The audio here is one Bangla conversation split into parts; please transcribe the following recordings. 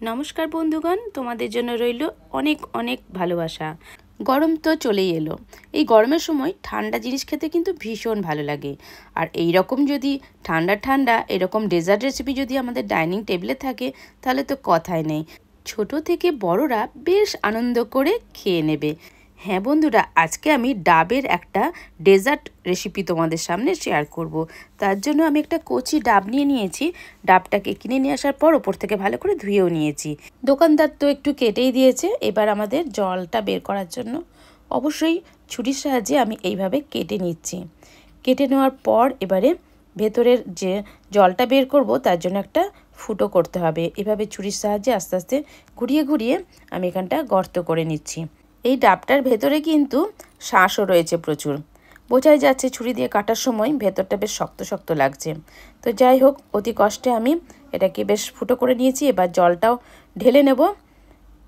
নমস্কার বন্ধুগণ, তোমাদের জন্য রইল অনেক অনেক ভালোবাসা। গরম তো চলেই এলো। এই গরমের সময় ঠান্ডা জিনিস খেতে কিন্তু ভীষণ ভালো লাগে। আর এই রকম যদি ঠান্ডা ঠান্ডা এরকম ডেজার্ট রেসিপি যদি আমাদের ডাইনিং টেবিলে থাকে তাহলে তো কথাই নেই। ছোট থেকে বড়রা বেশ আনন্দ করে খেয়ে নেবে। হ্যাঁ বন্ধুরা, আজকে আমি ডাবের একটা ডেজার্ট রেসিপি তোমাদের সামনে শেয়ার করব। তার জন্য আমি একটা কচি ডাব নিয়ে নিয়েছি। ডাবটাকে কিনে নিয়ে আসার পর ওপর থেকে ভালো করে ধুয়েও নিয়েছি। দোকানদার তো একটু কেটেই দিয়েছে। এবার আমাদের জলটা বের করার জন্য অবশ্যই ছুরির সাহায্যে আমি এইভাবে কেটে নিচ্ছি। কেটে নেওয়ার পর এবারে ভেতরের যে জলটা বের করব তার জন্য একটা ফুটো করতে হবে। এভাবে ছুরির সাহায্যে আস্তে আস্তে ঘুরিয়ে ঘুরিয়ে আমি এখানটা গর্ত করে নিচ্ছি। এই ডাবটার ভেতরে কিন্তু শাঁসও রয়েছে প্রচুর, বোঝাই যাচ্ছে ছুরি দিয়ে কাটার সময় ভেতরটা বেশ শক্ত শক্ত লাগছে। তো যাই হোক, অতি কষ্টে আমি এটাকে বেশ ফুটো করে নিয়েছি। এবার জলটাও ঢেলে নেব।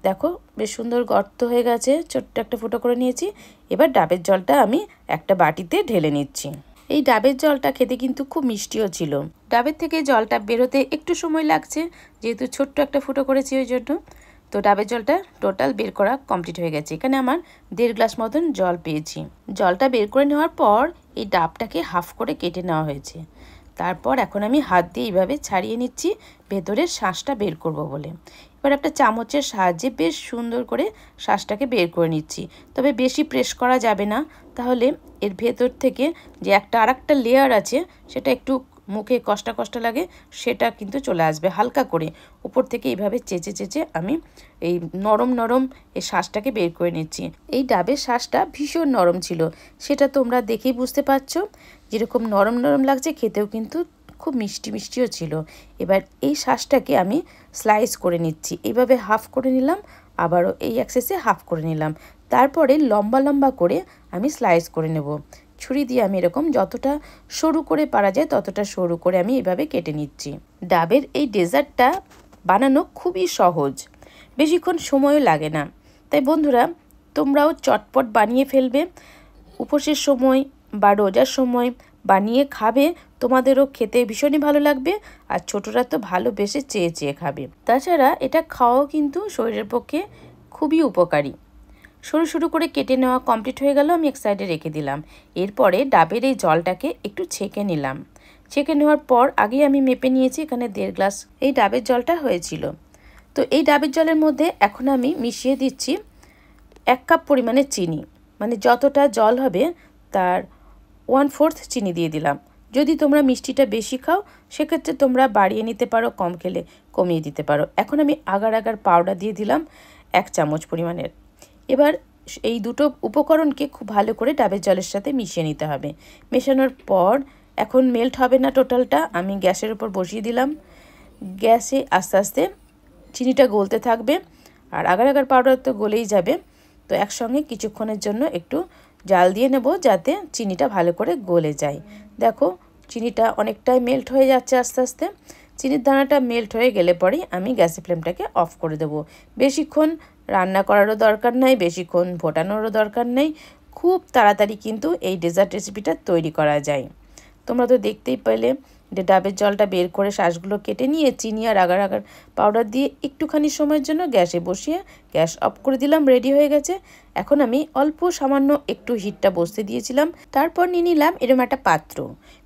দেখো বেশ সুন্দর গর্ত হয়ে গেছে, ছোট্ট একটা ফুটো করে নিয়েছি। এবার ডাবের জলটা আমি একটা বাটিতে ঢেলে নিচ্ছি। এই ডাবের জলটা খেতে কিন্তু খুব মিষ্টিও ছিল। ডাবের থেকে জলটা বেরোতে একটু সময় লাগছে, যেহেতু ছোট্ট একটা ফুটো করেছি ওই জন্য। তো ডাবের জলটা টোটাল বের করা কমপ্লিট হয়ে গেছে। এখানে আমার 1.5 গ্লাস মতন জল পেয়েছি। জলটা বের করে নেওয়ার পর এই ডাবটাকে হাফ করে কেটে নেওয়া হয়েছে। তারপর এখন আমি হাত দিয়ে এইভাবে ছাড়িয়ে নিচ্ছি ভেতরের শাঁসটা বের করব বলে। এবার একটা চামচের সাহায্যে বেশ সুন্দর করে শাঁসটাকে বের করে নিচ্ছি। তবে বেশি প্রেস করা যাবে না, তাহলে এর ভেতর থেকে যে আরেকটা লেয়ার আছে সেটা একটু মুখে কষ্টা কষ্টা লাগে, সেটা কিন্তু চলে আসবে। হালকা করে উপর থেকে এইভাবে চেঁচে চেঁচে আমি এই নরম নরম এই শাঁসটাকে বের করে নিচ্ছি। এই ডাবের শাঁসটা ভীষণ নরম ছিল, সেটা তোমরা দেখেই বুঝতে পারছো। যেরকম নরম নরম লাগছে, খেতেও কিন্তু খুব মিষ্টি মিষ্টিও ছিল। এবার এই শাঁসটাকে আমি স্লাইস করে নিচ্ছি। এইভাবে হাফ করে নিলাম, আবারও এই অ্যাক্সেসে হাফ করে নিলাম। তারপরে লম্বা লম্বা করে আমি স্লাইস করে নেব। ছুরি দিয়ে আমি এরকম যতটা সরু করে পারা যায় ততটা সরু করে আমি এভাবে কেটে নিচ্ছি। ডাবের এই ডেজার্টটা বানানো খুবই সহজ, বেশিক্ষণ সময়ও লাগে না। তাই বন্ধুরা, তোমরাও চটপট বানিয়ে ফেলবে। উপোসের সময় বা রোজার সময় বানিয়ে খাবে, তোমাদেরও খেতে ভীষণই ভালো লাগবে। আর ছোটরা তো ভালোবেসে চেয়ে চেয়ে খাবে। তাছাড়া এটা খাওয়াও কিন্তু শরীরের পক্ষে খুবই উপকারী। সরু সরু করে কেটে নেওয়া কমপ্লিট হয়ে গেল, আমি এক সাইডে রেখে দিলাম। এরপরে ডাবের এই জলটাকে একটু ছেঁকে নিলাম। ছেঁকে নেওয়ার পর আগেই আমি মেপে নিয়েছি, এখানে 1.5 গ্লাস এই ডাবের জলটা হয়েছিল। তো এই ডাবের জলের মধ্যে এখন আমি মিশিয়ে দিচ্ছি 1 কাপ পরিমাণে চিনি। মানে যতটা জল হবে তার 1/4 চিনি দিয়ে দিলাম। যদি তোমরা মিষ্টিটা বেশি খাও সেক্ষেত্রে তোমরা বাড়িয়ে নিতে পারো, কম খেলে কমিয়ে দিতে পারো। এখন আমি আগার আগার পাউডার দিয়ে দিলাম 1 চামচ পরিমাণের। এবার এই দুটো উপকরণকে খুব ভালো করে ডাবের জলের সাথে মিশিয়ে নিতে হবে। মেশানোর পর এখন মেল্ট হবে না টোটালটা, আমি গ্যাসের উপর বসিয়ে দিলাম। গ্যাসে আস্তে আস্তে চিনিটা গলতে থাকবে, আর আগার আগার পাউডার তো গলেই যাবে। তো একসঙ্গে কিছুক্ষণের জন্য একটু জাল দিয়ে নেব যাতে চিনিটা ভালো করে গলে যায়। দেখো চিনিটা অনেকটাই মেল্ট হয়ে যাচ্ছে আস্তে আস্তে। চিনির দানাটা মেল্ট হয়ে গেলে পরেই আমি গ্যাসের ফ্লেমটাকে অফ করে দেবো। বেশিক্ষণ রান্না করারও দরকার নেই, বেশিক্ষণ ফোটানোরও দরকার নেই। খুব তাড়াতাড়ি কিন্তু এই ডেজার্ট রেসিপিটা তৈরি করা যায়। তোমরা তো দেখতেই পেলে যে ডাবের জলটা বের করে শাঁসগুলো কেটে নিয়ে চিনি আর আগার আগার পাউডার দিয়ে একটুখানি সময়ের জন্য গ্যাসে বসিয়ে গ্যাস অফ করে দিলাম, রেডি হয়ে গেছে। এখন আমি অল্প সামান্য একটু হিটটা বসতে দিয়েছিলাম। তারপর নিয়ে নিলাম এরকম একটা পাত্র।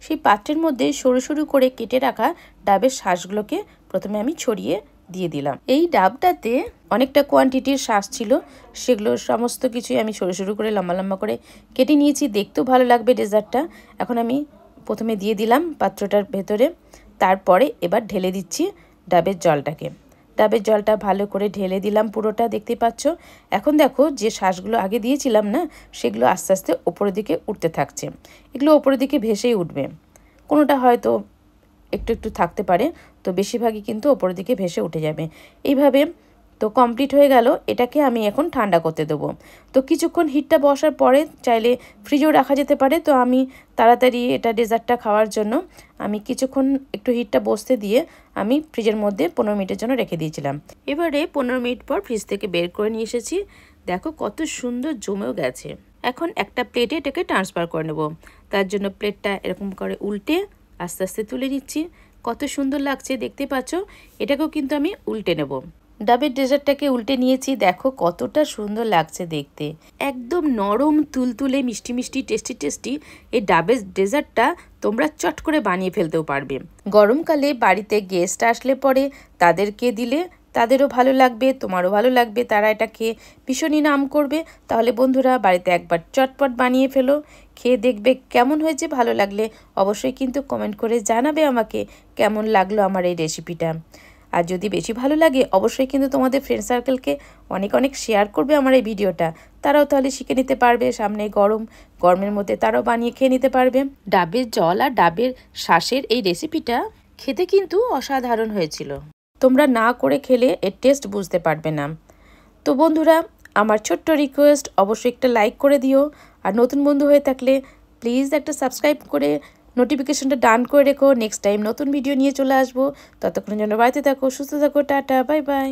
সেই পাত্রের মধ্যে সরু সরু করে কেটে রাখা ডাবের শাঁসগুলোকে প্রথমে আমি ছড়িয়ে দিয়ে দিলাম। এই ডাবটাতে অনেকটা কোয়ান্টিটির শাঁস ছিল, সেগুলো সমস্ত কিছুই আমি সরু সরু করে লম্বা লম্বা করে কেটে নিয়েছি। দেখতেও ভালো লাগবে ডেজার্টটা। এখন আমি প্রথমে দিয়ে দিলাম পাত্রটার ভেতরে। তারপরে এবার ঢেলে দিচ্ছি ডাবের জলটাকে। ডাবের জলটা ভালো করে ঢেলে দিলাম পুরোটা, দেখতে পাচ্ছ। এখন দেখো যে শাঁসগুলো আগে দিয়েছিলাম না, সেগুলো আস্তে আস্তে ওপরের দিকে উঠতে থাকছে। এগুলো ওপরের দিকে ভেসেই উঠবে, কোনোটা হয়তো একটু একটু থাকতে পারে, তো বেশিরভাগই কিন্তু ওপরের দিকে ভেসে উঠে যাবে। এইভাবে তো কমপ্লিট হয়ে গেল। এটাকে আমি এখন ঠান্ডা করতে দেবো। তো কিছুক্ষণ হিটটা বসার পরে চাইলে ফ্রিজেও রাখা যেতে পারে। তো আমি তাড়াতাড়ি এটা ডেজার্টটা খাওয়ার জন্য আমি কিছুক্ষণ একটু হিটটা বসতে দিয়ে আমি ফ্রিজের মধ্যে 15 মিনিটের জন্য রেখে দিয়েছিলাম। এবারে 15 মিনিট পর ফ্রিজ থেকে বের করে নিয়ে এসেছি। দেখো কত সুন্দর জমেও গেছে। এখন একটা প্লেটে এটাকে ট্রান্সফার করে নেব। তার জন্য প্লেটটা এরকম করে উল্টে আস্তে আস্তে তুলে নিচ্ছি। কত সুন্দর লাগছে দেখতে পাচ্ছ। এটাকেও কিন্তু আমি উল্টে নেব। ডাবের ডেজার্টটাকে উল্টে নিয়েছি, দেখো কতটা সুন্দর লাগছে দেখতে। একদম নরম তুলতুলে মিষ্টি মিষ্টি টেস্টি টেস্টি এই ডাবের ডেজার্টটা তোমরা চট করে বানিয়ে ফেলতেও পারবে। গরমকালে বাড়িতে গেস্ট আসলে পরে তাদেরকে দিলে তাদেরও ভালো লাগবে, তোমারও ভালো লাগবে, তারা এটা খেয়ে ভীষণই নাম করবে। তাহলে বন্ধুরা বাড়িতে একবার চটপট বানিয়ে ফেলো, খেয়ে দেখবে কেমন হয়েছে। ভালো লাগলে অবশ্যই কিন্তু কমেন্ট করে জানাবে আমাকে কেমন লাগলো আমার এই রেসিপিটা। আর যদি বেশি ভালো লাগে অবশ্যই কিন্তু তোমাদের ফ্রেন্ড সার্কেলকে অনেক অনেক শেয়ার করবে আমার এই ভিডিওটা, তারাও তাহলে শিখে নিতে পারবে। সামনে গরমের মধ্যে তারাও বানিয়ে খেয়ে নিতে পারবে। ডাবের জল আর ডাবের শাঁসের এই রেসিপিটা খেতে কিন্তু অসাধারণ হয়েছিল, তোমরা না করে খেলে এর টেস্ট বুঝতে পারবে না। তো বন্ধুরা আমার ছোট্ট রিকোয়েস্ট, অবশ্যই একটা লাইক করে দিও, আর নতুন বন্ধু হয়ে থাকলে প্লিজ একটা সাবস্ক্রাইব করে নোটিফিকেশনটা ডান করে রেখো। নেক্সট টাইম নতুন ভিডিও নিয়ে চলে আসবো, ততক্ষণের জন্য বাড়িতে থাকো, সুস্থ থাকো, টাটা, বাই বাই।